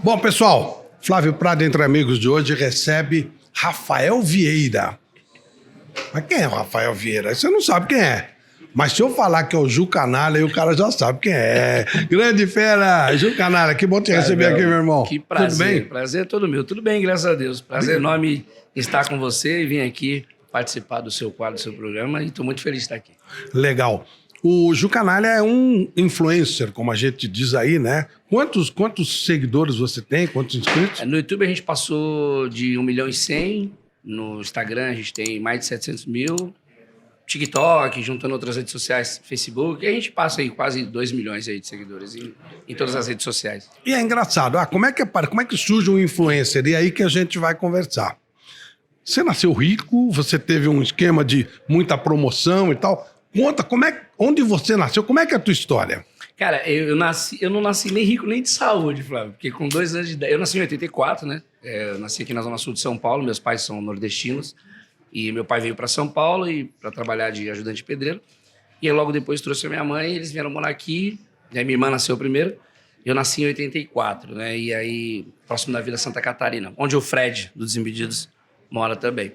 Bom, pessoal, Flávio Prado Entre Amigos de hoje recebe Rafael Vieira. Mas quem é o Rafael Vieira? Você não sabe quem é. Mas se eu falar que é o Ju Canalha, aí o cara já sabe quem é. Grande fera! Ju Canalha, que bom te receber aqui, meu irmão. Que prazer. Tudo bem? Prazer é todo meu. Tudo bem, graças a Deus. Prazer enorme estar com você e vir aqui participar do seu quadro, do seu programa. E estou muito feliz de estar aqui. Legal. O Ju Canalha é um influencer, como a gente diz aí, né? Quantos seguidores você tem? Quantos inscritos? No YouTube a gente passou de 1 milhão e 100. No Instagram a gente tem mais de 700 mil. TikTok, juntando outras redes sociais, Facebook. E a gente passa aí quase 2 milhões aí de seguidores em todas as redes sociais. E é engraçado. Como é que surge um influencer? E aí que a gente vai conversar. Você nasceu rico, você teve um esquema de muita promoção e tal. Conta, onde você nasceu? Como é que é a tua história? Cara, eu não nasci nem rico nem de saúde, Flávio. Porque com 2 anos de idade... Eu nasci em 84, né? Eu nasci aqui na Zona Sul de São Paulo. Meus pais são nordestinos. E meu pai veio para São Paulo para trabalhar de ajudante de pedreiro. E aí, logo depois trouxe a minha mãe, eles vieram morar aqui. E aí, minha irmã nasceu primeiro. Eu nasci em 84, né? E aí, próximo da Vila Santa Catarina, onde o Fred, do Desimpedidos, mora também.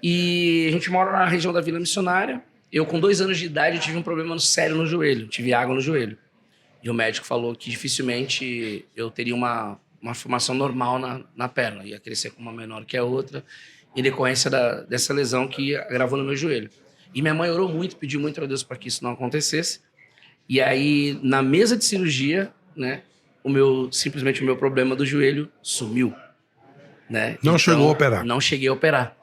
E a gente mora na região da Vila Missionária. Eu, com 2 anos de idade, eu tive um problema sério no joelho. Tive água no joelho. E o médico falou que dificilmente eu teria uma formação normal na perna. Ia crescer com uma menor que a outra, em decorrência dessa lesão que agravou no meu joelho. E minha mãe orou muito, pediu muito a Deus para que isso não acontecesse. E aí, na mesa de cirurgia, né, simplesmente o meu problema do joelho sumiu. Né? Não chegou a operar? Não cheguei a operar.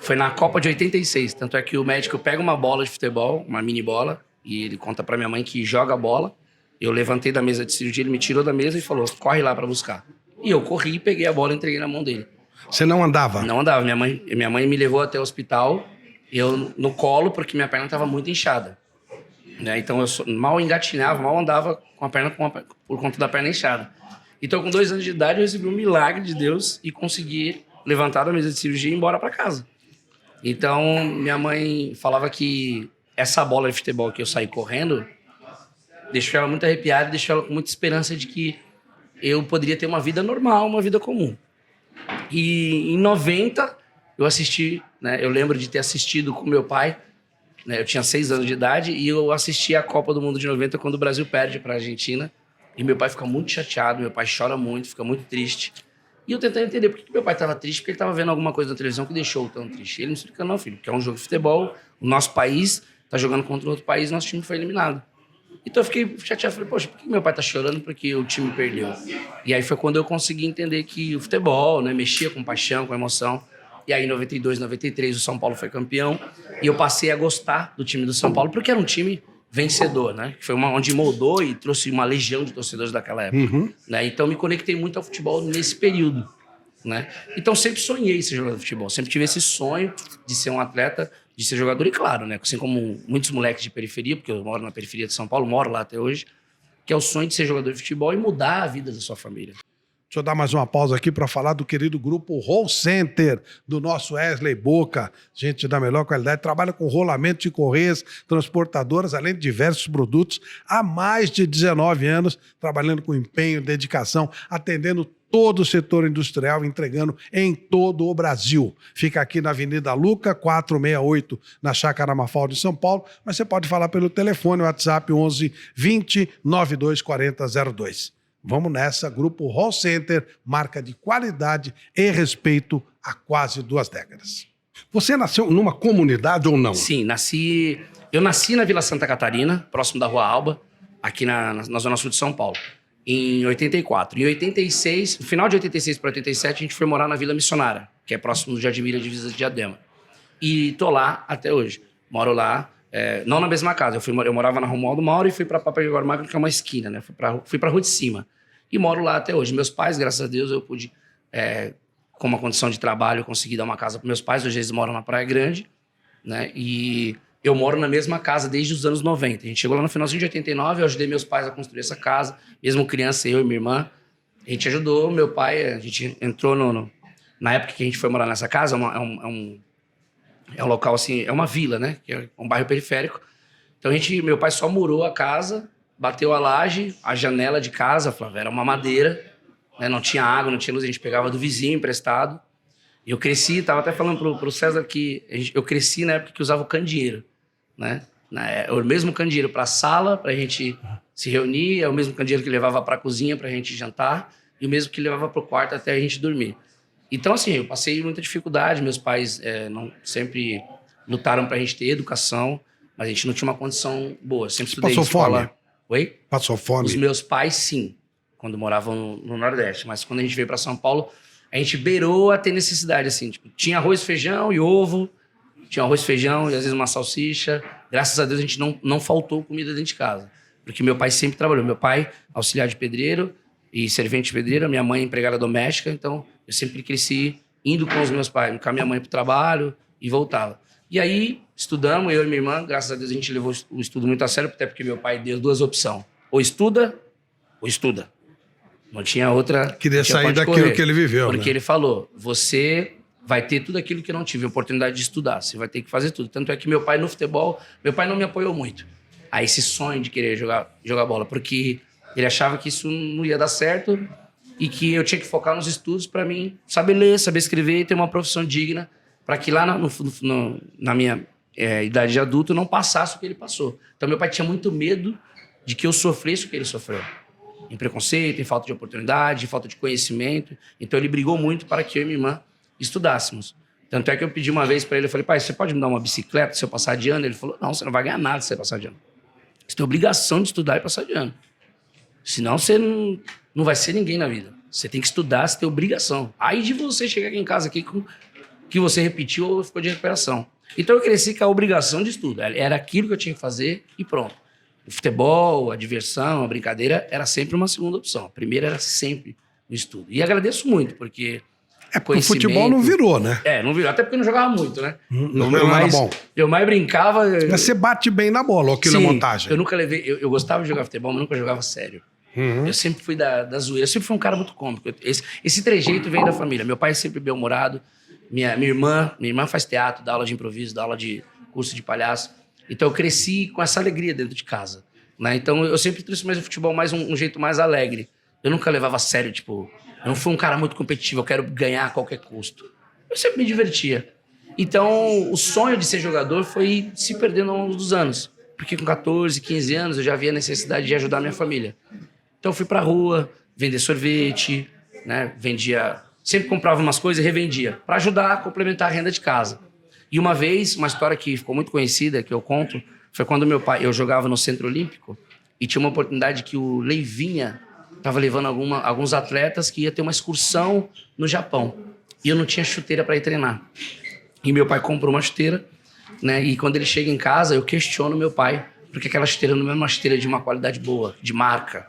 Foi na Copa de 86. Tanto é que o médico pega uma bola de futebol, uma mini bola, e ele conta para minha mãe que joga a bola. Eu levantei da mesa de cirurgia, ele me tirou da mesa e falou, corre lá para buscar. E eu corri, peguei a bola e entreguei na mão dele. Você não andava? Não andava. Minha mãe me levou até o hospital, eu no colo, porque minha perna estava muito inchada. Né? Então eu mal engatinhava, mal andava com a perna por conta da perna inchada. Então, com 2 anos de idade, eu recebi um milagre de Deus e consegui levantar da mesa de cirurgia e ir embora para casa. Então, minha mãe falava que essa bola de futebol que eu saí correndo deixou ela muito arrepiada e deixou ela com muita esperança de que eu poderia ter uma vida normal, uma vida comum. E em 90, eu assisti, né? Eu lembro de ter assistido com meu pai, né? Eu tinha 6 anos de idade e eu assisti a Copa do Mundo de 90 quando o Brasil perde para a Argentina. E meu pai fica muito chateado, meu pai chora muito, fica muito triste. E eu tentei entender por que meu pai estava triste, porque ele estava vendo alguma coisa na televisão que deixou tão triste. E ele me explica, não, filho, que é um jogo de futebol, o nosso país está jogando contra outro país, nosso time foi eliminado. Então eu fiquei chateado, falei, poxa, por que meu pai tá chorando porque o time perdeu? E aí foi quando eu consegui entender que o futebol, né, mexia com paixão, com emoção. E aí em 92, 93 o São Paulo foi campeão e eu passei a gostar do time do São Paulo porque era um time vencedor, né? Foi onde moldou e trouxe uma legião de torcedores daquela época. Uhum. Né? Então me conectei muito ao futebol nesse período. Né? Então sempre sonhei ser jogador de futebol, sempre tive esse sonho de ser um atleta, de ser jogador, e claro, né, assim como muitos moleques de periferia, porque eu moro na periferia de São Paulo, moro lá até hoje, que é o sonho de ser jogador de futebol e mudar a vida da sua família. Deixa eu dar mais uma pausa aqui para falar do querido grupo Roll Center, do nosso Wesley Boca. Gente da melhor qualidade, trabalha com rolamento de correias, transportadoras, além de diversos produtos, há mais de 19 anos, trabalhando com empenho, dedicação, atendendo todo o setor industrial, entregando em todo o Brasil. Fica aqui na Avenida Luca, 468, na Chácara Mafalda, de São Paulo, mas você pode falar pelo telefone, WhatsApp 11 20 92 40 02. Vamos nessa, Grupo Roll Center, marca de qualidade e respeito há quase 2 décadas. Você nasceu numa comunidade ou não? Sim, eu nasci na Vila Santa Catarina, próximo da Rua Alba, aqui na Zona Sul de São Paulo, em 84. Em 86, no final de 86 para 87, a gente foi morar na Vila Missionária, que é próximo do Jardim Miriam, divisa de Diadema. E tô lá até hoje. Moro lá, não na mesma casa. Eu morava na Romualdo Mauro e fui para Papagaio Magro, que é uma esquina, né? Fui para Rua de Cima. E moro lá até hoje. Meus pais, graças a Deus, eu pude, com uma condição de trabalho, eu consegui dar uma casa para meus pais. Hoje eles moram na Praia Grande, né? E eu moro na mesma casa desde os anos 90. A gente chegou lá no finalzinho de 89, eu ajudei meus pais a construir essa casa. Mesmo criança, eu e minha irmã, a gente ajudou. Meu pai, a gente entrou na época que a gente foi morar nessa casa, é um local assim, é uma vila, né? Que é um bairro periférico. Então meu pai só murou a casa, bateu a laje, a janela de casa, Flávio, era uma madeira, né? Não tinha água, não tinha luz, a gente pegava do vizinho emprestado. E eu cresci, tava até falando pro César que eu cresci na época que usava o candeeiro, né? O mesmo candeeiro para a sala, para a gente se reunir, é o mesmo candeeiro que levava para a cozinha para a gente jantar e o mesmo que levava para o quarto até a gente dormir. Então, assim, eu passei muita dificuldade. Meus pais não sempre lutaram para a gente ter educação, mas a gente não tinha uma condição boa. Sempre estudei Passou escola. fome? Oi? Passou fome? Os meus pais, sim, quando moravam no Nordeste. Mas quando a gente veio para São Paulo, a gente beirou a ter necessidade, assim. Tipo, tinha arroz, feijão e ovo. Tinha arroz, feijão e às vezes uma salsicha. Graças a Deus a gente não faltou comida dentro de casa. Porque meu pai sempre trabalhou. Meu pai, auxiliar de pedreiro e servente de pedreiro. Minha mãe, empregada doméstica. Então, eu sempre cresci indo com os meus pais. Com a minha mãe para o trabalho e voltava. E aí, estudamos, eu e minha irmã. Graças a Deus a gente levou o estudo muito a sério. Até porque meu pai deu duas opções. Ou estuda, ou estuda. Não tinha outra... Queria sair daquilo que ele viveu, porque ele falou, você vai ter tudo aquilo que eu não tive, a oportunidade de estudar. Você vai ter que fazer tudo. Tanto é que meu pai no futebol, meu pai não me apoiou muito a esse sonho de querer jogar bola, porque ele achava que isso não ia dar certo e que eu tinha que focar nos estudos para mim saber ler, saber escrever e ter uma profissão digna para que lá na minha idade de adulto não passasse o que ele passou. Então meu pai tinha muito medo de que eu sofresse o que ele sofreu. Em preconceito, em falta de oportunidade, em falta de conhecimento. Então ele brigou muito para que eu e minha irmã estudássemos. Tanto é que eu pedi uma vez para ele, eu falei, pai, você pode me dar uma bicicleta se eu passar de ano? Ele falou, não, você não vai ganhar nada se você passar de ano. Você tem obrigação de estudar e passar de ano. Senão você não vai ser ninguém na vida. Você tem que estudar, você tem obrigação. Aí de você chegar aqui em casa aqui com que você repetiu ou ficou de recuperação. Então eu cresci com a obrigação de estudo. Era aquilo que eu tinha que fazer e pronto. O futebol, a diversão, a brincadeira era sempre uma segunda opção. A primeira era sempre o estudo. E agradeço muito, porque... o futebol não virou, né? Não virou. Até porque eu não jogava muito, né? Não era bom. Eu mais brincava... Mas você bate bem na bola, ou aquilo é montagem? Eu nunca levei... Eu gostava de jogar futebol, mas nunca jogava sério. Eu sempre fui da zoeira. Eu sempre fui um cara muito cômico. Esse trejeito vem da família. Meu pai é sempre bem-humorado. Minha irmã faz teatro, dá aula de improviso, dá aula de curso de palhaço. Então eu cresci com essa alegria dentro de casa, né? Então eu sempre trouxe mais o futebol mais um jeito mais alegre. Eu nunca levava a sério, tipo... Eu não fui um cara muito competitivo, eu quero ganhar a qualquer custo. Eu sempre me divertia. Então o sonho de ser jogador foi se perdendo ao longo dos anos. Porque com 14, 15 anos eu já havia a necessidade de ajudar a minha família. Então eu fui pra rua, vender sorvete, né? Vendia... Sempre comprava umas coisas e revendia, para ajudar a complementar a renda de casa. E uma vez, uma história que ficou muito conhecida, que eu conto, foi quando eu jogava no Centro Olímpico e tinha uma oportunidade que o Leivinha estava levando alguns atletas que ia ter uma excursão no Japão. E eu não tinha chuteira para ir treinar. E meu pai comprou uma chuteira, né? E quando ele chega em casa, eu questiono meu pai, porque aquela chuteira não é uma chuteira de uma qualidade boa, de marca,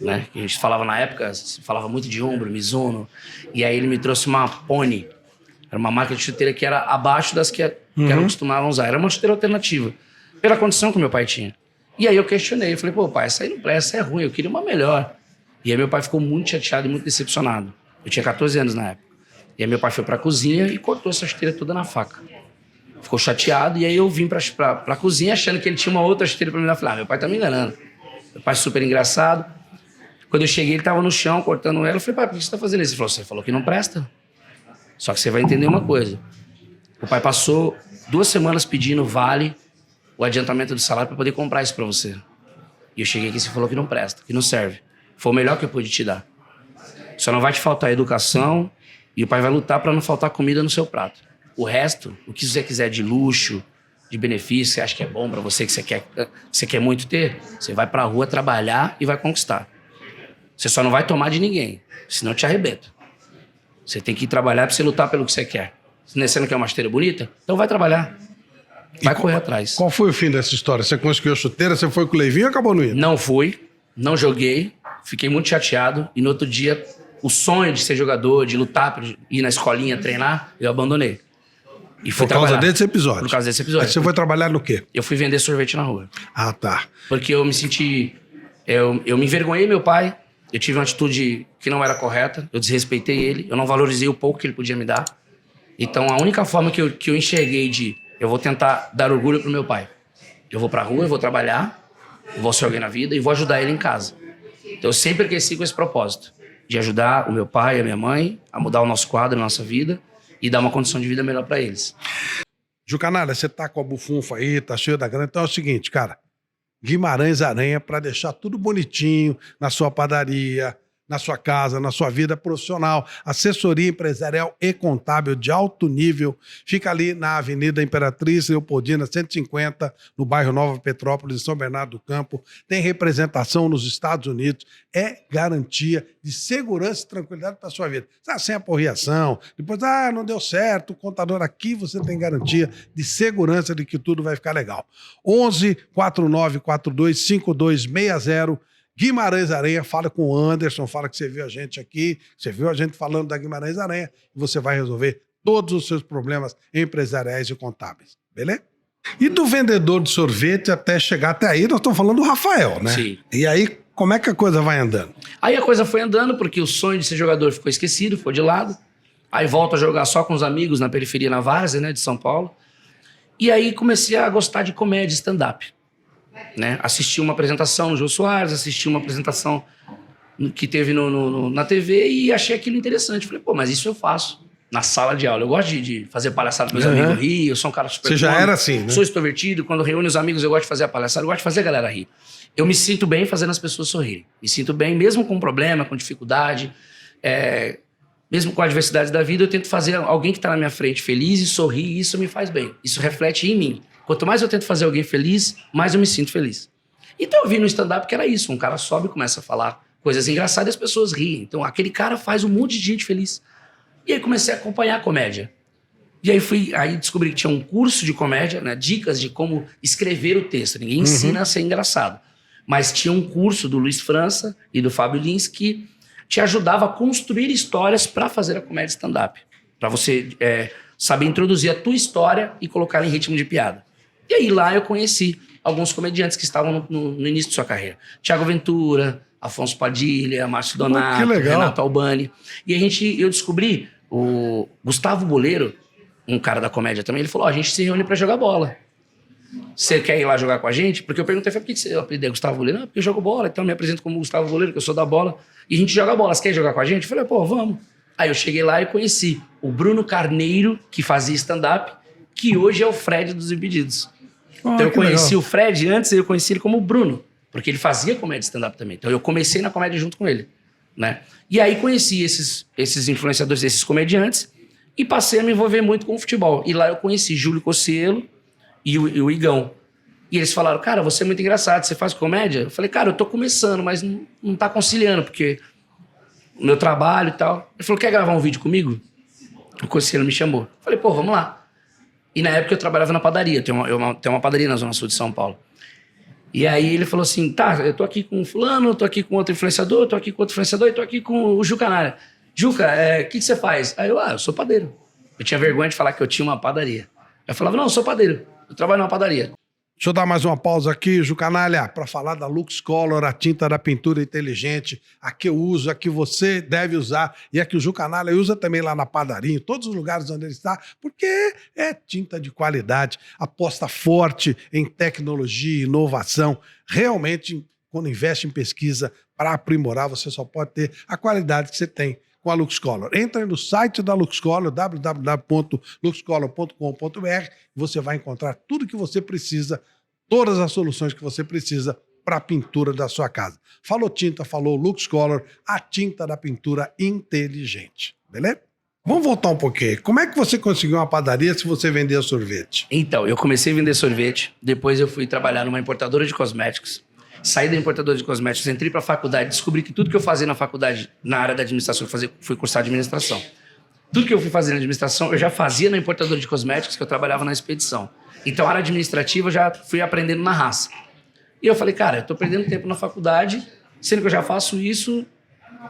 né? A gente falava na época, se falava muito de Umbro, Mizuno. E aí ele me trouxe uma Pony. Era uma marca de chuteira que era abaixo das que eram costumavam usar. Era uma chuteira alternativa, pela condição que meu pai tinha. E aí eu questionei, eu falei, pô, pai, essa aí não presta, essa é ruim, eu queria uma melhor. E aí meu pai ficou muito chateado e muito decepcionado. Eu tinha 14 anos na época. E aí meu pai foi pra cozinha e cortou essa chuteira toda na faca. Ficou chateado, e aí eu vim pra cozinha achando que ele tinha uma outra chuteira pra me dar. Falei, meu pai tá me enganando. Meu pai super engraçado. Quando eu cheguei, ele tava no chão, cortando ela. Eu falei, pai, por que você tá fazendo isso? Ele falou, você falou que não presta. Só que você vai entender uma coisa. O pai passou 2 semanas pedindo vale, o adiantamento do salário para poder comprar isso para você. E eu cheguei aqui e você falou que não presta, que não serve. Foi o melhor que eu pude te dar. Só não vai te faltar educação e o pai vai lutar para não faltar comida no seu prato. O resto, o que você quiser de luxo, de benefício, você acha que é bom para você, que você quer muito ter, você vai para a rua trabalhar e vai conquistar. Você só não vai tomar de ninguém, senão eu te arrebento. Você tem que ir trabalhar para você lutar pelo que você quer. Você não quer uma chuteira bonita? Então vai trabalhar. Vai correr atrás. Qual foi o fim dessa história? Você conseguiu a chuteira, você foi com o Leivinho ou acabou no hino? Não fui, não joguei, fiquei muito chateado. E no outro dia, o sonho de ser jogador, de lutar, para ir na escolinha treinar, eu abandonei. E fui Por causa trabalhar. desse episódio? Por causa desse episódio. Aí você foi trabalhar no quê? Eu fui vender sorvete na rua. Ah, tá. Porque eu me senti... Eu me envergonhei meu pai. Eu tive uma atitude que não era correta, eu desrespeitei ele, eu não valorizei o pouco que ele podia me dar. Então, a única forma que eu enxerguei eu vou tentar dar orgulho pro meu pai. Eu vou pra rua, eu vou trabalhar, eu vou ser alguém na vida e vou ajudar ele em casa. Então, eu sempre cresci com esse propósito. de ajudar o meu pai e a minha mãe a mudar o nosso quadro, a nossa vida e dar uma condição de vida melhor para eles. Jucanalha, você tá com a bufunfa aí, tá cheio da grana. Então é o seguinte, cara. Guimarães Aranha para deixar tudo bonitinho na sua padaria, na sua casa, na sua vida profissional. Assessoria empresarial e contábil de alto nível. Fica ali na Avenida Imperatriz Leopoldina, 150, no bairro Nova Petrópolis, em São Bernardo do Campo. Tem representação nos Estados Unidos. É garantia de segurança e tranquilidade para a sua vida. Sem aporreação. Depois, não deu certo, o contador aqui, você tem garantia de segurança de que tudo vai ficar legal. 11 4942 5260. Guimarães Aranha, fala com o Anderson, fala que você viu a gente aqui, você viu a gente falando da Guimarães Aranha, e você vai resolver todos os seus problemas empresariais e contábeis, beleza? E do vendedor de sorvete até chegar até aí, nós estamos falando do Rafael, né? Sim. E aí, como é que a coisa vai andando? Aí a coisa foi andando, porque o sonho de ser jogador ficou esquecido, ficou de lado. Aí volto a jogar só com os amigos na periferia, na Várzea, né, de São Paulo. E aí comecei a gostar de comédia, stand-up. Né? Assisti uma apresentação no Jô Soares, assisti uma apresentação que teve na TV e achei aquilo interessante. Falei, pô, mas isso eu faço na sala de aula. Eu gosto de fazer palhaçada com meus amigos rir, eu sou um cara super... Você já era assim, né? Sou extrovertido, quando reúne os amigos eu gosto de fazer a palhaçada, eu gosto de fazer a galera rir. Eu me sinto bem fazendo as pessoas sorrirem. Me sinto bem, mesmo com problema, com dificuldade, mesmo com a adversidade da vida, eu tento fazer alguém que está na minha frente feliz e sorrir, e isso me faz bem. Isso reflete em mim. Quanto mais eu tento fazer alguém feliz, mais eu me sinto feliz. Então eu vi no stand-up que era isso. Um cara sobe e começa a falar coisas engraçadas e as pessoas riem. Então aquele cara faz um monte de gente feliz. E aí comecei a acompanhar a comédia. E aí descobri que tinha um curso de comédia, né, dicas de como escrever o texto. Ninguém ensina a ser engraçado. Mas tinha um curso do Luiz França e do Fábio Lins que te ajudava a construir histórias para fazer a comédia stand-up. Para você saber introduzir a tua história e colocar em ritmo de piada. E aí lá eu conheci alguns comediantes que estavam no início de sua carreira. Thiago Ventura, Afonso Padilha, Márcio Donato, Renato Albani. E eu descobri o Gustavo Boleiro, um cara da comédia também, ele falou, a gente se reúne pra jogar bola. Você quer ir lá jogar com a gente? Porque eu perguntei, por que você apelidou Gustavo Boleiro? Não, porque eu jogo bola, então eu me apresento como Gustavo Boleiro, que eu sou da bola. E a gente joga bola, você quer jogar com a gente? Eu falei, pô, vamos. Aí eu cheguei lá e conheci o Bruno Carneiro, que fazia stand-up, que hoje é o Fred dos Impedidos. Então eu conheci o Fred antes, eu conheci ele como Bruno, porque ele fazia comédia stand-up também. Então eu comecei na comédia junto com ele, né? E aí conheci esses influenciadores, esses comediantes, e passei a me envolver muito com o futebol. E lá eu conheci Júlio Cocielo e o Igão. E eles falaram, cara, você é muito engraçado, você faz comédia? Eu falei, cara, eu tô começando, mas não tá conciliando, porque o meu trabalho e tal. Ele falou, quer gravar um vídeo comigo? O Cocielo me chamou. Eu falei, pô, vamos lá. E na época eu trabalhava na padaria, tem uma padaria na Zona Sul de São Paulo. E aí ele falou assim, tá, eu tô aqui com fulano, eu tô aqui com outro influenciador, eu tô aqui com outro influenciador e tô aqui com o Jucanalha. Juca, o que você faz? Aí eu sou padeiro. Eu tinha vergonha de falar que eu tinha uma padaria. Eu falava, não, eu sou padeiro, eu trabalho numa padaria. Deixa eu dar mais uma pausa aqui, Jucanalha, para falar da Lux Color, a tinta da pintura inteligente, a que eu uso, a que você deve usar e a que o Jucanalha usa também lá na padaria, em todos os lugares onde ele está, porque é tinta de qualidade, aposta forte em tecnologia e inovação. Realmente, quando investe em pesquisa para aprimorar, você só pode ter a qualidade que você tem com a Lux Color. Entra no site da Lux Color, www.luxcolor.com.br, você vai encontrar tudo que você precisa, todas as soluções que você precisa para a pintura da sua casa. Falou tinta, falou Lux Color, a tinta da pintura inteligente. Beleza? Vamos voltar um pouquinho. Como é que você conseguiu uma padaria se você vendia sorvete? Então, eu comecei a vender sorvete, depois eu fui trabalhar numa importadora de cosméticos. Saí da importadora de cosméticos, entrei para a faculdade, descobri que tudo que eu fazia na faculdade, na área da administração, fui cursar administração. Tudo que eu fui fazer na administração, eu já fazia na importadora de cosméticos, que eu trabalhava na expedição. Então, a área administrativa, eu já fui aprendendo na raça. E eu falei, cara, eu tô perdendo tempo na faculdade, sendo que eu já faço isso.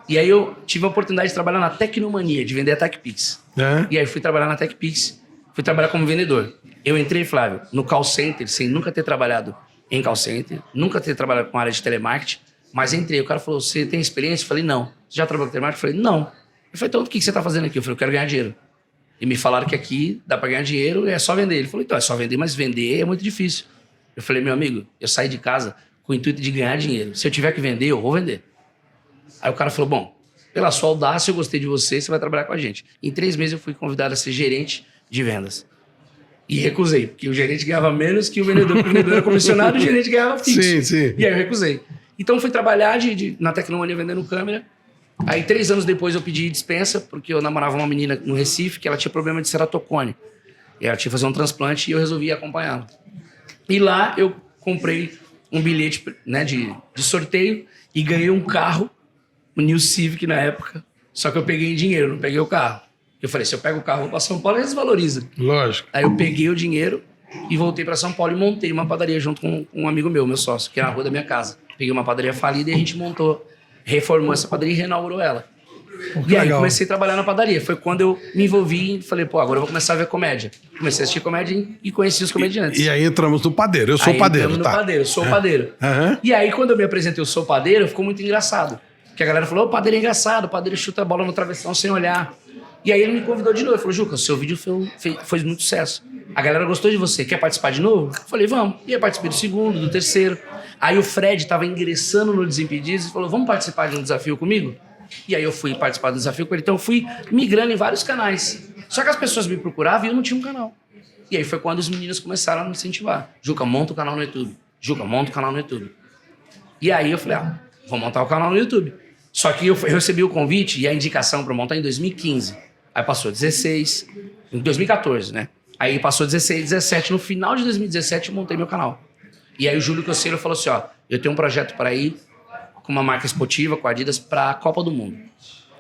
E aí eu tive a oportunidade de trabalhar na Tecnomania, de vender a TechPix. E aí fui trabalhar na TechPix, fui trabalhar como vendedor. Eu entrei, Flávio, no call center, sem nunca ter trabalhado em call center, nunca ter trabalhado com área de telemarketing, mas entrei. O cara falou, você tem experiência? Eu falei, não. Você já trabalhou com telemarketing? Eu falei, não. Eu falei, então o que você está fazendo aqui? Eu falei, eu quero ganhar dinheiro. E me falaram que aqui dá para ganhar dinheiro, é só vender. Ele falou, então é só vender, mas vender é muito difícil. Eu falei, meu amigo, eu saí de casa com o intuito de ganhar dinheiro. Se eu tiver que vender, eu vou vender. Aí o cara falou, bom, pela sua audácia, eu gostei de você, você vai trabalhar com a gente. Em 3 meses eu fui convidado a ser gerente de vendas. E recusei, porque o gerente ganhava menos que o vendedor, porque o vendedor era comissionado e o gerente ganhava fixo. Sim, sim. E aí eu recusei. Então fui trabalhar na Tecnomania vendendo câmera. Aí 3 anos depois eu pedi dispensa, porque eu namorava uma menina no Recife que ela tinha problema de ceratocone. E ela tinha que fazer um transplante e eu resolvi acompanhá-la. E lá eu comprei um bilhete, né, de sorteio e ganhei um carro, um New Civic na época. Só que eu peguei em dinheiro, não peguei o carro. Eu falei, se eu pego o carro, vou para São Paulo, eles valorizam. Lógico. Aí eu peguei o dinheiro e voltei para São Paulo e montei uma padaria junto com um amigo meu sócio, que era na rua da minha casa. Peguei uma padaria falida e a gente reformou essa padaria e reinaugurou ela. E aí comecei a trabalhar na padaria. Foi quando eu me envolvi e falei, pô, agora eu vou começar a ver comédia. Comecei a assistir comédia e conheci os comediantes. E aí entramos no padeiro. Eu sou padeiro, tá? Padeiro, sou padeiro. E aí quando eu me apresentei, eu sou padeiro, ficou muito engraçado. Porque a galera falou, o padeiro é engraçado, o padeiro chuta a bola no travessão sem olhar. E aí ele me convidou de novo. Ele falou, Juca, o seu vídeo foi muito sucesso. A galera gostou de você. Quer participar de novo? Eu falei, vamos. E eu participei do segundo, do terceiro. Aí o Fred estava ingressando no Desimpedidos e falou, vamos participar de um desafio comigo? E aí eu fui participar do desafio com ele. Então eu fui migrando em vários canais. Só que as pessoas me procuravam e eu não tinha um canal. E aí foi quando os meninos começaram a me incentivar. Juca, monta o canal no YouTube. Juca, monta o canal no YouTube. E aí eu falei, vou montar o canal no YouTube. Só que eu recebi o convite e a indicação para montar em 2015. Aí passou 16, em 2014, né? Aí passou 16, 17. No final de 2017 eu montei meu canal. E aí o Júlio Cossielo falou assim, eu tenho um projeto para ir com uma marca esportiva, com a Adidas, para a Copa do Mundo.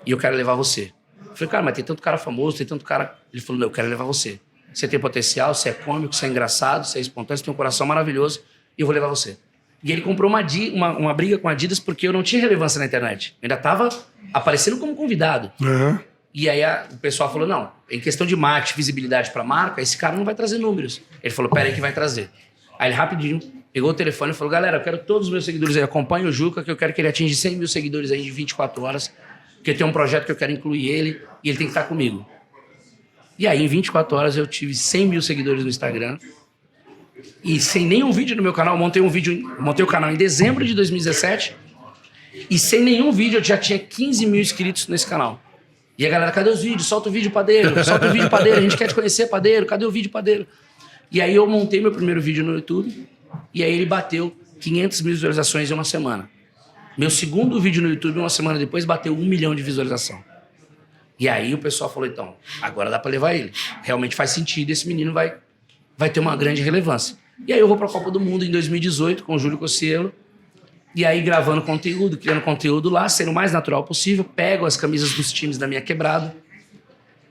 E eu quero levar você. Eu falei, cara, mas tem tanto cara famoso, tem tanto cara... Ele falou, não, eu quero levar você. Você tem potencial, você é cômico, você é engraçado, você é espontâneo, você tem um coração maravilhoso e eu vou levar você. E ele comprou uma briga com a Adidas porque eu não tinha relevância na internet. Eu ainda estava aparecendo como convidado. Uhum. E aí o pessoal falou, não, em questão de marketing, visibilidade para a marca, esse cara não vai trazer números. Ele falou, pera aí que vai trazer. Aí ele rapidinho pegou o telefone e falou, galera, eu quero todos os meus seguidores aí, acompanhem o Juca, que eu quero que ele atinja 100 mil seguidores aí em 24 horas, porque tem um projeto que eu quero incluir ele e ele tem que estar comigo. E aí em 24 horas eu tive 100 mil seguidores no Instagram e sem nenhum vídeo no meu canal, montei o canal em dezembro de 2017 e sem nenhum vídeo eu já tinha 15 mil inscritos nesse canal. E a galera, cadê os vídeos? Solta o vídeo, padeiro. Solta o vídeo, padeiro. A gente quer te conhecer, padeiro. Cadê o vídeo, padeiro? E aí eu montei meu primeiro vídeo no YouTube. E aí ele bateu 500 mil visualizações em uma semana. Meu segundo vídeo no YouTube, uma semana depois, bateu 1 milhão de visualização. E aí o pessoal falou, então, agora dá pra levar ele. Realmente faz sentido, esse menino vai ter uma grande relevância. E aí eu vou pra Copa do Mundo em 2018 com o Júlio Cossielo. E aí gravando conteúdo, criando conteúdo lá, sendo o mais natural possível, pego as camisas dos times da minha quebrada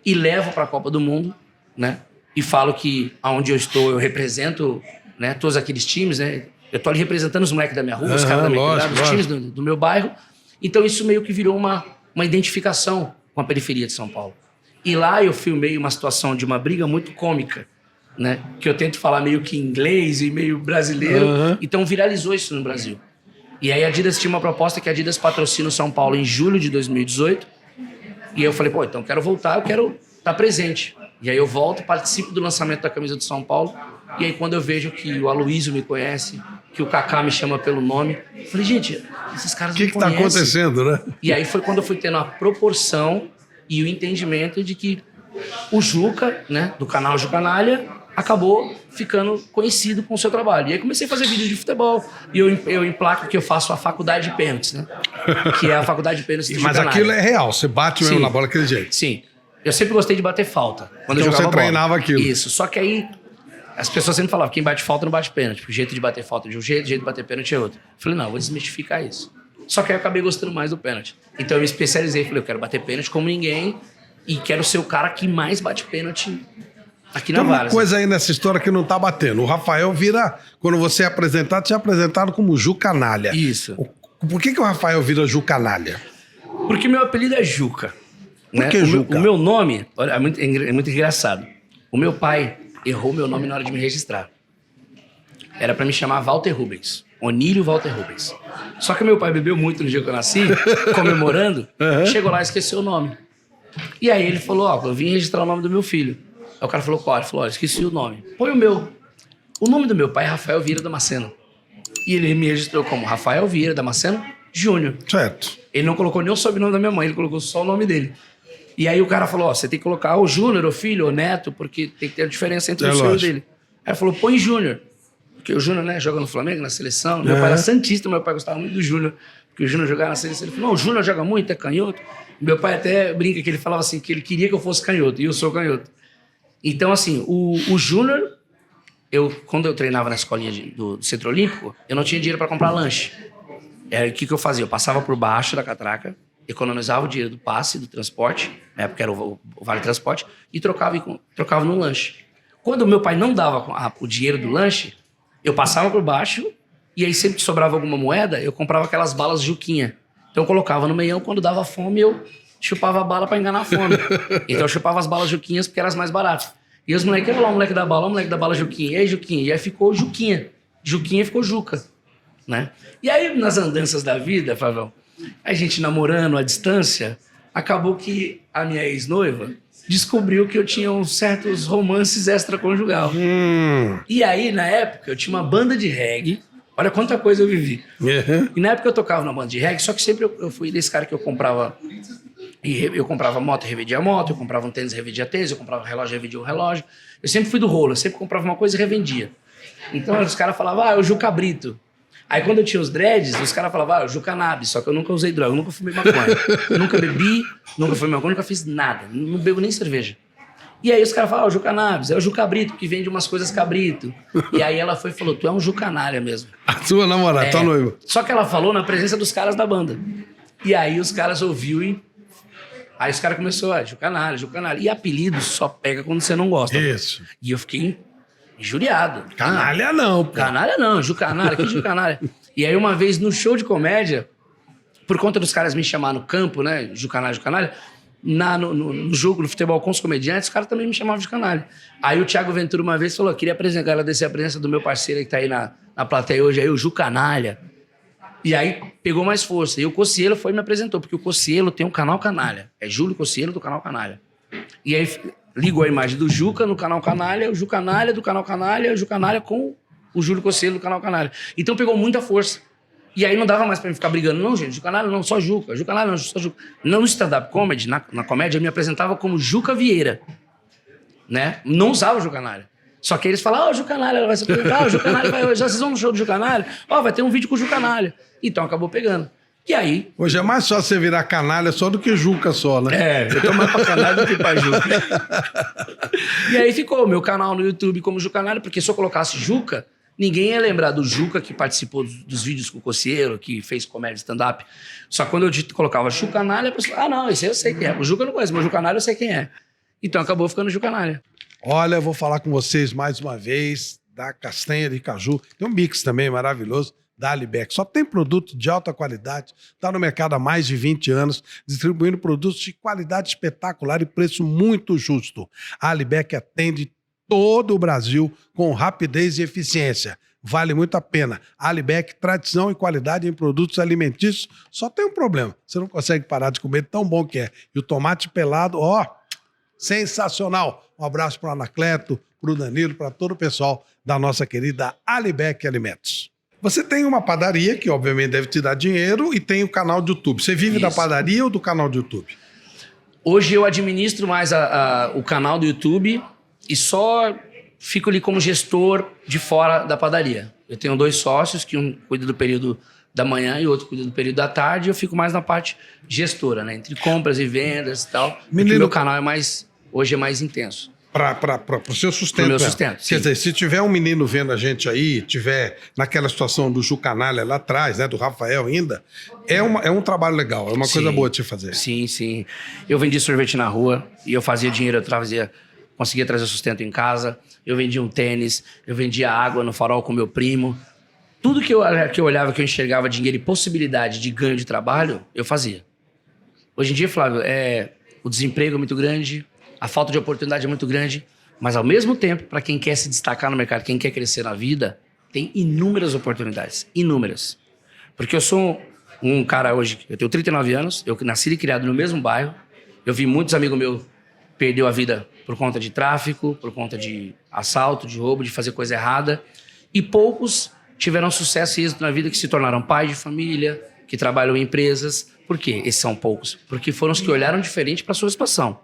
e levo para a Copa do Mundo, né? E falo que aonde eu estou, eu represento, né, todos aqueles times, né? Eu tô ali representando os moleques da minha rua, os caras da minha quebrada, os times do meu bairro. Então isso meio que virou uma identificação com a periferia de São Paulo. E lá eu filmei uma situação de uma briga muito cômica, né? Que eu tento falar meio que inglês e meio brasileiro. Então viralizou isso no Brasil. E aí a Adidas tinha uma proposta que a Adidas patrocina o São Paulo em julho de 2018. E eu falei, pô, então eu quero voltar, eu quero estar presente. E aí eu volto, participo do lançamento da camisa do São Paulo. E aí quando eu vejo que o Aloysio me conhece, que o Kaká me chama pelo nome, eu falei, gente, esses caras me conhecem. O que tá acontecendo, né? E aí foi quando eu fui tendo a proporção e o entendimento de que o Juca, né, do canal Jucanalha, acabou ficando conhecido com o seu trabalho. E aí comecei a fazer vídeos de futebol. E eu emplaco que eu faço a faculdade de pênaltis, né? Que é a faculdade de pênaltis do Mas aquilo é real, você bate mesmo na bola daquele jeito. Sim. Eu sempre gostei de bater falta. Quando então eu jogava você treinava bola. aquilo. Isso. Só que aí as pessoas sempre falavam, quem bate falta não bate pênalti. O jeito de bater falta é de um jeito, o jeito de bater pênalti é outro. Eu falei, não, eu vou desmistificar isso. Só que aí eu acabei gostando mais do pênalti. Então eu me especializei, falei, eu quero bater pênalti como ninguém e quero ser o cara que mais bate pênalti aqui na Várzea. Tem uma coisa aí nessa história que não tá batendo. O Rafael vira, quando você é apresentado, você é apresentado como Jucanalha. Isso. Por que o Rafael vira Jucanalha? Porque meu apelido é Juca. Por que Juca? O meu nome, olha, é muito engraçado. O meu pai errou meu nome na hora de me registrar. Era pra me chamar Walter Rubens. Onílio Walter Rubens. Só que meu pai bebeu muito no dia que eu nasci, comemorando, chegou lá e esqueceu o nome. E aí ele falou, eu vim registrar o nome do meu filho. Aí o cara falou, qual? Ele falou, esqueci o nome. Põe o meu. O nome do meu pai é Rafael Vieira Damasceno. E ele me registrou como Rafael Vieira Damasceno Júnior. Certo. Ele não colocou nem o sobrenome da minha mãe, ele colocou só o nome dele. E aí o cara falou, ó, você tem que colocar o Júnior, o filho, o neto, porque tem que ter a diferença entre o seu e o dele. Aí ele falou, põe Júnior. Porque o Júnior, né, joga no Flamengo, na seleção. Meu pai era santista, meu pai gostava muito do Júnior. Porque o Júnior jogava na seleção. Ele falou, não, o Júnior joga muito, é canhoto. Meu pai até brinca que ele falava assim, que ele queria que eu fosse canhoto, e eu sou canhoto. Então, assim, o Júnior, quando eu treinava na escolinha do Centro Olímpico, eu não tinha dinheiro para comprar lanche. O que eu fazia? Eu passava por baixo da catraca, economizava o dinheiro do passe, do transporte, na época era o Vale Transporte, e trocava no lanche. Quando meu pai não dava o dinheiro do lanche, eu passava por baixo, e aí sempre que sobrava alguma moeda, eu comprava aquelas balas Juquinha. Então eu colocava no meião, quando dava fome, eu chupava a bala para enganar a fome. Então eu chupava as balas Juquinhas porque eram as mais baratas. E os moleques, olha lá o moleque da bala Juquinha. E aí, Juquinha? E aí ficou Juquinha. Juquinha ficou Juca, né? E aí, nas andanças da vida, Flavão, a gente namorando à distância, acabou que a minha ex-noiva descobriu que eu tinha uns certos romances extraconjugal. E aí, na época, eu tinha uma banda de reggae. Olha quanta coisa eu vivi. E na época eu tocava na banda de reggae, só que sempre eu fui desse cara que eu comprava moto e revendia moto, eu comprava um tênis e revendia tênis, eu comprava um relógio e revendia um relógio. Eu sempre fui do rolo, eu sempre comprava uma coisa e revendia. Então os caras falavam, é o Juca Brito. Aí quando eu tinha os dreads, os caras falavam, é o Juca Cannabis, só que eu nunca usei droga, eu nunca fumei maconha. Nunca bebi, nunca fumei maconha, nunca fiz nada, não bebo nem cerveja. E aí os caras falavam, o Juca Cannabis, é o Juca Brito, que vende umas coisas cabrito. E aí ela foi e falou, tu é um Jucanalha mesmo. A tua namorada, tua noiva. Só que ela falou na presença dos caras da banda. E aí os caras ouviu e... Aí os caras começaram, Jucanalha, Jucanalha. E apelido só pega quando você não gosta. Isso. E eu fiquei injuriado. Canalha não, pô. Canalha não, Jucanalha, que Jucanalha. E aí uma vez no show de comédia, por conta dos caras me chamar no campo, né, Jucanalha, Jucanalha, no jogo do futebol com os comediantes, os caras também me chamavam de canalha. Aí o Thiago Ventura uma vez falou, queria agradecer a presença do meu parceiro que tá aí na plateia hoje, aí o Jucanalha. E aí pegou mais força. E o Cocielo foi e me apresentou, porque o Cocielo tem um canal Canalha. É Júlio Cocielo do canal Canalha. E aí ligou a imagem do Juca no canal Canalha, o Jucanalha do canal Canalha, o Jucanalha com o Júlio Cocielo do canal Canalha. Então pegou muita força. E aí não dava mais pra mim ficar brigando. Não, gente, Jucanalha não, só Juca. Jucanalha não, só Juca. Não, no stand-up comedy, na comédia, eu me apresentava como Juca Vieira. Né? Não usava o Jucanalha. Só que eles falavam, o Jucanalha vai se apresentar, o Jucanalha vai hoje. Vocês vão no show do Jucanalha? Vai ter um vídeo com o Jucanalha. Então acabou pegando. E aí... Hoje é mais fácil você virar canalha só do que Juca só, né? Eu tô mais pra canalha do que pra Juca. E aí ficou o meu canal no YouTube como Jucanalha, porque se eu colocasse Juca, ninguém ia lembrar do Juca que participou dos vídeos com o Cocielo, que fez comédia stand-up. Só que quando eu colocava Jucanalha, a pessoa, não, esse aí eu sei quem é. O Juca eu não conheço, mas o Jucanalha eu sei quem é. Então acabou ficando Jucanalha. Olha, eu vou falar com vocês mais uma vez da castanha de caju. Tem um mix também maravilhoso da Alibec. Só tem produto de alta qualidade, está no mercado há mais de 20 anos, distribuindo produtos de qualidade espetacular e preço muito justo. A Alibec atende todo o Brasil com rapidez e eficiência. Vale muito a pena. A Alibec, tradição e qualidade em produtos alimentícios, só tem um problema. Você não consegue parar de comer, tão bom que é. E o tomate pelado, sensacional. Um abraço para o Anacleto, para o Danilo, para todo o pessoal da nossa querida Alibec Alimentos. Você tem uma padaria, que obviamente deve te dar dinheiro, e tem o canal do YouTube. Você vive da padaria ou do canal do YouTube? Hoje eu administro mais o canal do YouTube e só fico ali como gestor de fora da padaria. Eu tenho 2 sócios, que um cuida do período da manhã e o outro cuida do período da tarde, e eu fico mais na parte gestora, né? Entre compras e vendas e tal. Porque o meu canal hoje é mais intenso. Para o seu sustento. Pro meu sustento, sim. Quer dizer, se tiver um menino vendo a gente aí, tiver naquela situação do Jucanalha lá atrás, né, do Rafael ainda, é um trabalho legal, é uma coisa boa de se fazer. Sim, sim. Eu vendi sorvete na rua e eu fazia dinheiro, conseguia trazer sustento em casa. Eu vendia um tênis, eu vendia água no farol com meu primo. Tudo que eu olhava, que eu enxergava dinheiro e possibilidade de ganho de trabalho, eu fazia. Hoje em dia, Flávio, o desemprego é muito grande, a falta de oportunidade é muito grande, mas ao mesmo tempo, para quem quer se destacar no mercado, quem quer crescer na vida, tem inúmeras oportunidades, inúmeras. Porque eu sou um cara hoje, eu tenho 39 anos, eu nasci e criado no mesmo bairro, eu vi muitos amigos meus perder a vida por conta de tráfico, por conta de assalto, de roubo, de fazer coisa errada, e poucos tiveram sucesso e êxito na vida que se tornaram pais de família, que trabalham em empresas. Por quê? Esses são poucos. Porque foram os que olharam diferente para a sua situação.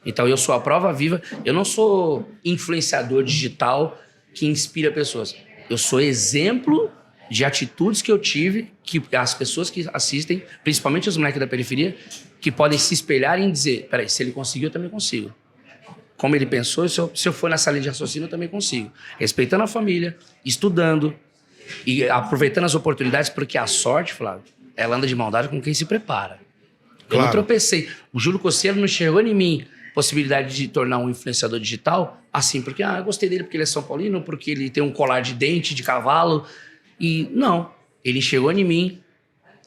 Então, eu sou a prova viva. Eu não sou influenciador digital que inspira pessoas. Eu sou exemplo de atitudes que eu tive, que as pessoas que assistem, principalmente os moleques da periferia, que podem se espelhar e dizer, peraí, se ele conseguiu, eu também consigo. Como ele pensou, se eu for nessa linha de raciocínio, eu também consigo. Respeitando a família, estudando e aproveitando as oportunidades, porque a sorte, Flávio, ela anda de mão dada com quem se prepara. Eu não tropecei. O Júlio Cocelo não enxergou em mim possibilidade de tornar um influenciador digital assim, porque eu gostei dele porque ele é São Paulino, porque ele tem um colar de dente de cavalo. E não, ele enxergou em mim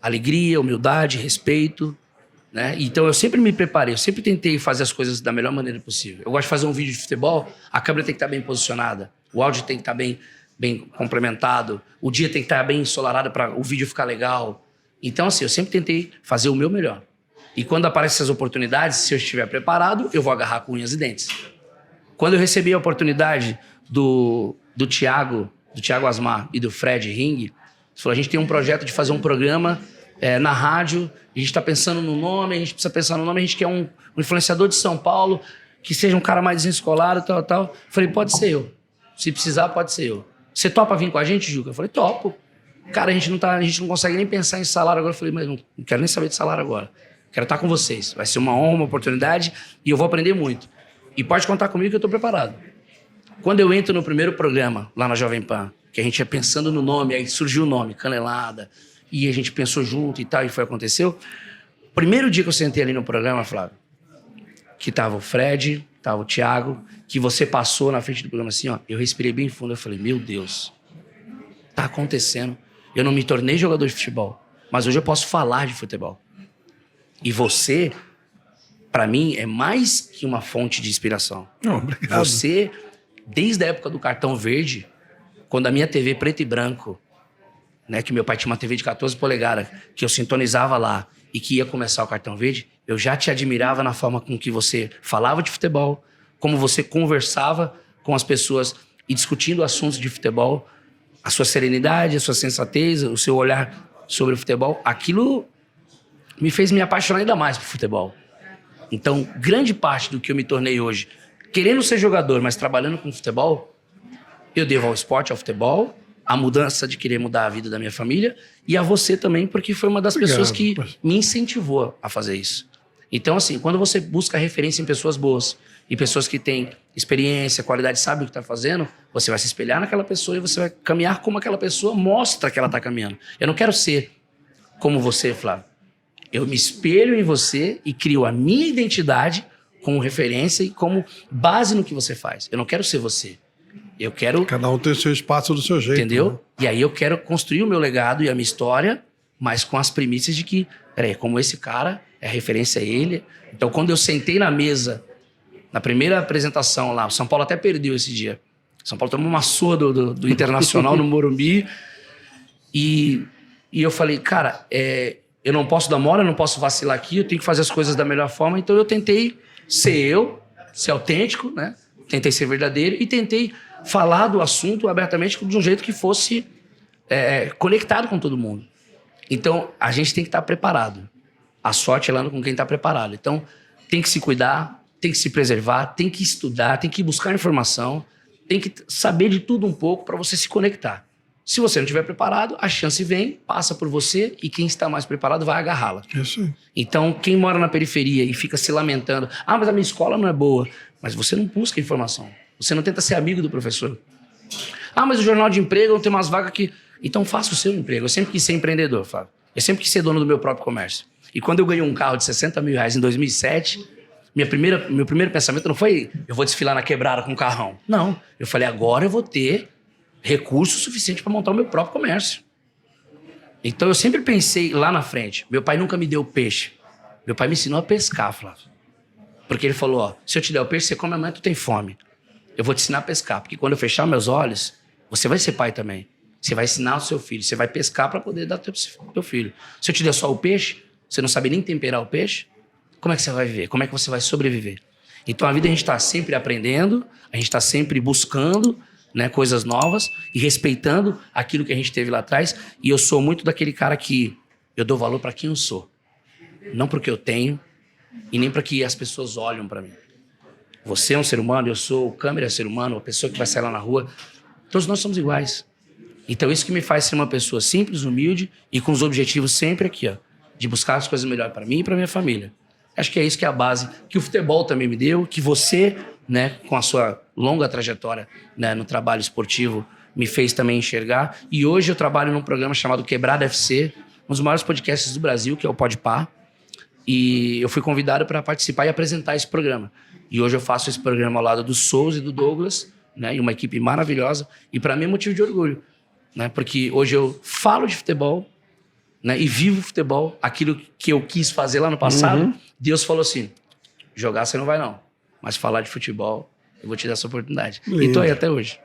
alegria, humildade, respeito, né? Então eu sempre me preparei, eu sempre tentei fazer as coisas da melhor maneira possível. Eu gosto de fazer um vídeo de futebol, a câmera tem que estar bem posicionada, o áudio tem que estar bem complementado, o dia tem que estar bem ensolarado para o vídeo ficar legal. Então assim, eu sempre tentei fazer o meu melhor. E quando aparecem essas oportunidades, se eu estiver preparado, eu vou agarrar com unhas e dentes. Quando eu recebi a oportunidade do Thiago Asmar e do Fred Ring, ele falou, a gente tem um projeto de fazer um programa na rádio, a gente está pensando no nome, a gente precisa pensar no nome, a gente quer um influenciador de São Paulo, que seja um cara mais desescolado, tal. Eu falei, pode ser eu. Se precisar, pode ser eu. Você topa vir com a gente, Juca? Eu falei, topo. Cara, a gente não consegue nem pensar em salário agora. Eu falei, mas não quero nem saber de salário agora. Quero estar com vocês. Vai ser uma honra, uma oportunidade e eu vou aprender muito. E pode contar comigo que eu estou preparado. Quando eu entro no primeiro programa, lá na Jovem Pan, que a gente ia pensando no nome, aí surgiu o nome, Canelada, e a gente pensou junto e tal, e aconteceu. Primeiro dia que eu sentei ali no programa, Flávio, que tava o Fred, tava o Thiago, que você passou na frente do programa assim, ó, eu respirei bem fundo, eu falei, meu Deus, tá acontecendo. Eu não me tornei jogador de futebol, mas hoje eu posso falar de futebol. E você, pra mim, é mais que uma fonte de inspiração. Obrigado. Você, desde a época do cartão verde, quando a minha TV preto e branco, né, que meu pai tinha uma TV de 14 polegadas, que eu sintonizava lá e que ia começar o cartão verde, eu já te admirava na forma com que você falava de futebol, como você conversava com as pessoas e discutindo assuntos de futebol, a sua serenidade, a sua sensatez, o seu olhar sobre o futebol, aquilo me fez me apaixonar ainda mais por futebol. Então, grande parte do que eu me tornei hoje, querendo ser jogador, mas trabalhando com futebol, eu devo ao esporte, ao futebol, a mudança de querer mudar a vida da minha família e a você também, porque foi uma das pessoas que me incentivou a fazer isso. Então, assim, quando você busca referência em pessoas boas e pessoas que têm experiência, qualidade, sabem o que está fazendo, você vai se espelhar naquela pessoa e você vai caminhar como aquela pessoa mostra que ela está caminhando. Eu não quero ser como você, Flávio. Eu me espelho em você e crio a minha identidade como referência e como base no que você faz. Eu não quero ser você. Eu quero... Cada um tem o seu espaço do seu jeito. Entendeu? Né? E aí eu quero construir o meu legado e a minha história, mas com as premissas de que, peraí, como esse cara, é referência a ele. Então, quando eu sentei na mesa, na primeira apresentação lá, o São Paulo até perdeu esse dia. São Paulo tomou uma surra do Internacional no Morumbi. E eu falei, cara, eu não posso dar mole, eu não posso vacilar aqui, eu tenho que fazer as coisas da melhor forma. Então eu tentei ser autêntico, né? Tentei ser verdadeiro e tentei falar do assunto abertamente de um jeito que fosse conectado com todo mundo. Então a gente tem que estar preparado. A sorte ela anda com quem está preparado. Então tem que se cuidar, tem que se preservar, tem que estudar, tem que buscar informação, tem que saber de tudo um pouco para você se conectar. Se você não estiver preparado, a chance vem, passa por você e quem está mais preparado vai agarrá-la. Isso aí. Então, quem mora na periferia e fica se lamentando, mas a minha escola não é boa, mas você não busca informação. Você não tenta ser amigo do professor. Mas o jornal de emprego tem umas vagas que... Então faça o seu emprego. Eu sempre quis ser empreendedor, Flávio. Eu sempre quis ser dono do meu próprio comércio. E quando eu ganhei um carro de 60 mil reais em 2007, meu primeiro pensamento não foi eu vou desfilar na quebrada com um carrão. Não. Eu falei, agora eu vou ter recurso suficiente para montar o meu próprio comércio. Então eu sempre pensei lá na frente. Meu pai nunca me deu peixe. Meu pai me ensinou a pescar, Flávio. Porque ele falou, se eu te der o peixe, você come, amanhã tu tem fome. Eu vou te ensinar a pescar, porque quando eu fechar meus olhos, você vai ser pai também. Você vai ensinar o seu filho, você vai pescar para poder dar pro teu filho. Se eu te der só o peixe, você não sabe nem temperar o peixe, como é que você vai viver? Como é que você vai sobreviver? Então a vida a gente está sempre aprendendo, a gente está sempre buscando, né, coisas novas e respeitando aquilo que a gente teve lá atrás. E eu sou muito daquele cara que Eu dou valor para quem eu sou. Não porque eu tenho e nem para que as pessoas olham para mim. Você é um ser humano, eu sou, o câmera é ser humano, a pessoa que vai sair lá na rua. Todos nós somos iguais. Então isso que me faz ser uma pessoa simples, humilde e com os objetivos sempre aqui, ó, de buscar as coisas melhores para mim e para minha família. Acho que é isso que é a base que o futebol também me deu, que você, né, com a sua longa trajetória, né, no trabalho esportivo, me fez também enxergar. E hoje eu trabalho num programa chamado Quebrada FC, um dos maiores podcasts do Brasil, que é o Podpah. E eu fui convidado para participar e apresentar esse programa. E hoje eu faço esse programa ao lado do Souza e do Douglas, né, e uma equipe maravilhosa. E para mim é motivo de orgulho, né, porque hoje eu falo de futebol, né, e vivo futebol, aquilo que eu quis fazer lá no passado. Deus falou assim, jogar você não vai não, mas falar de futebol, eu vou te dar essa oportunidade. Lindo. E tô aí até hoje.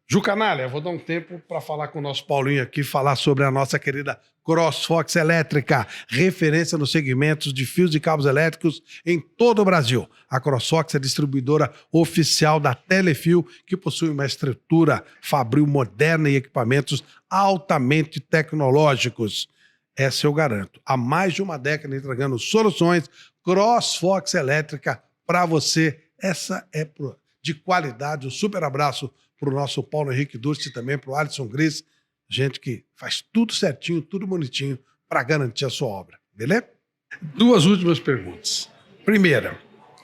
Ju Canalha, vou dar um tempo para falar com o nosso Paulinho aqui, falar sobre a nossa querida CrossFox Elétrica, referência nos segmentos de fios e cabos elétricos em todo o Brasil. A CrossFox é distribuidora oficial da Telefio, que possui uma estrutura fabril moderna e equipamentos altamente tecnológicos. Essa eu garanto. Há mais de uma década entregando soluções CrossFox Elétrica para você. Essa é de qualidade. Um super abraço para o nosso Paulo Henrique Durst e também para o Alisson Gris, gente que faz tudo certinho, tudo bonitinho para garantir a sua obra, beleza? Duas últimas perguntas. Primeira,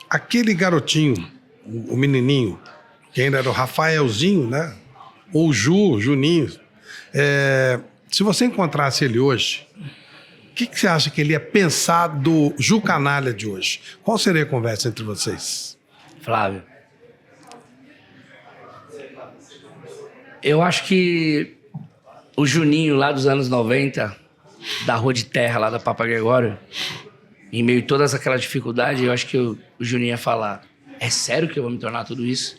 aquele garotinho, o menininho, que ainda era o Rafaelzinho, né? Ou Juninho, se você encontrasse ele hoje, o que você acha que ele ia pensar do Ju Canalha de hoje? Qual seria a conversa entre vocês? Flávio, eu acho que o Juninho lá dos anos 90, da Rua de Terra, lá da Papa Gregório, em meio a todas aquelas dificuldades, eu acho que o Juninho ia falar, é sério que eu vou me tornar tudo isso?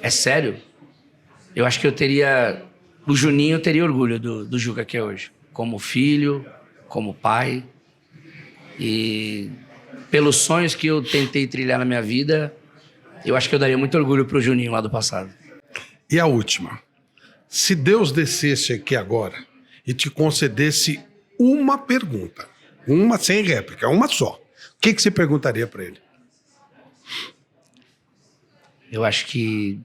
É sério? Eu acho que o Juninho teria orgulho do Juca que é hoje, como filho, como pai, e pelos sonhos que eu tentei trilhar na minha vida, eu acho que eu daria muito orgulho pro Juninho lá do passado. E a última, se Deus descesse aqui agora e te concedesse uma pergunta, uma sem réplica, uma só, o que você perguntaria para ele? Eu acho que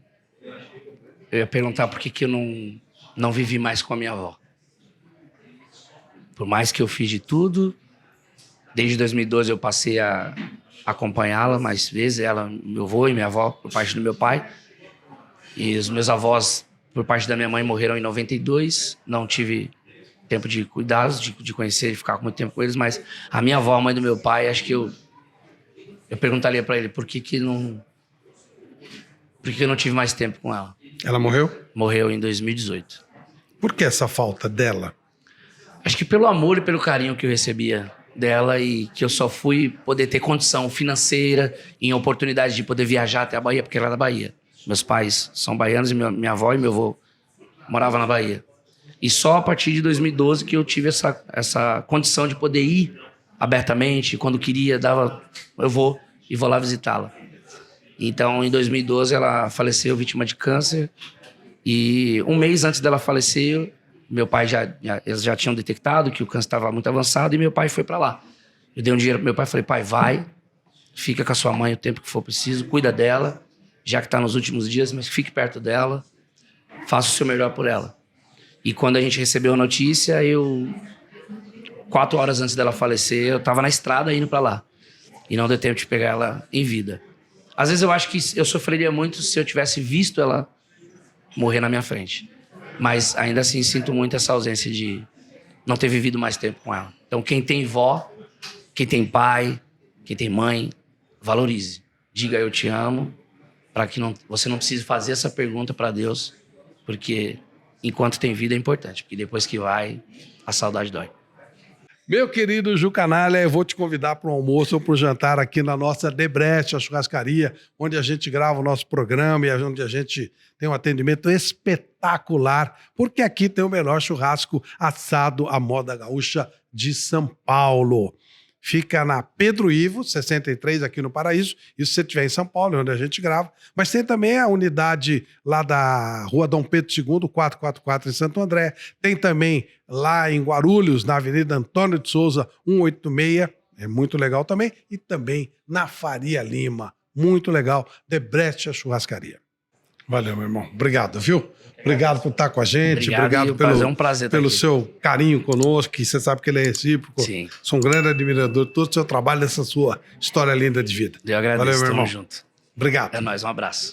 eu ia perguntar por que eu não vivi mais com a minha avó. Por mais que eu fiz de tudo, desde 2012 eu passei a acompanhá-la mais vezes, ela, meu avô e minha avó, por parte do meu pai. E os meus avós, por parte da minha mãe, morreram em 92. Não tive tempo de cuidados, de conhecer, de ficar muito tempo com eles. Mas a minha avó, a mãe do meu pai, acho que eu perguntaria para ele por que eu não tive mais tempo com ela. Ela morreu? Morreu em 2018. Por que essa falta dela? Acho que pelo amor e pelo carinho que eu recebia dela e que eu só fui poder ter condição financeira e oportunidade de poder viajar até a Bahia, porque ela é da Bahia. Meus pais são baianos e minha avó e meu avô moravam na Bahia. E só a partir de 2012 que eu tive essa condição de poder ir abertamente. Quando queria, eu vou lá visitá-la. Então, em 2012, ela faleceu vítima de câncer. E um mês antes dela falecer, meu pai eles já tinham detectado que o câncer estava muito avançado e meu pai foi para lá. Eu dei um dinheiro pro meu pai e falei, pai, vai, fica com a sua mãe o tempo que for preciso, cuida dela, já que está nos últimos dias, mas fique perto dela, faça o seu melhor por ela. E quando a gente recebeu a notícia, 4 horas antes dela falecer, eu estava na estrada indo para lá. E não deu tempo de pegar ela em vida. Às vezes eu acho que eu sofreria muito se eu tivesse visto ela morrer na minha frente. Mas ainda assim sinto muito essa ausência de não ter vivido mais tempo com ela. Então quem tem vó, quem tem pai, quem tem mãe, valorize. Diga eu te amo, para que você não precise fazer essa pergunta para Deus, porque enquanto tem vida é importante, porque depois que vai, a saudade dói. Meu querido Ju Canalha, eu vou te convidar para um almoço ou para um jantar aqui na nossa Debrecht, a churrascaria, onde a gente grava o nosso programa e onde a gente tem um atendimento espetacular, porque aqui tem o melhor churrasco assado à moda gaúcha de São Paulo. Fica na Pedro Ivo, 63, aqui no Paraíso. Isso se você estiver em São Paulo, onde a gente grava. Mas tem também a unidade lá da Rua Dom Pedro II, 444, em Santo André. Tem também lá em Guarulhos, na Avenida Antônio de Souza, 186. É muito legal também. E também na Faria Lima. Muito legal. Debrecha Churrascaria. Valeu, meu irmão. Obrigado, viu? Obrigado por estar com a gente. Obrigado pelo, um prazer pelo aqui. seu carinho conosco, que você sabe que ele é recíproco. Sim. Sou um grande admirador de todo o seu trabalho, dessa sua história linda de vida. Eu agradeço. Valeu, meu irmão. Tamo junto. Obrigado. É nóis, um abraço.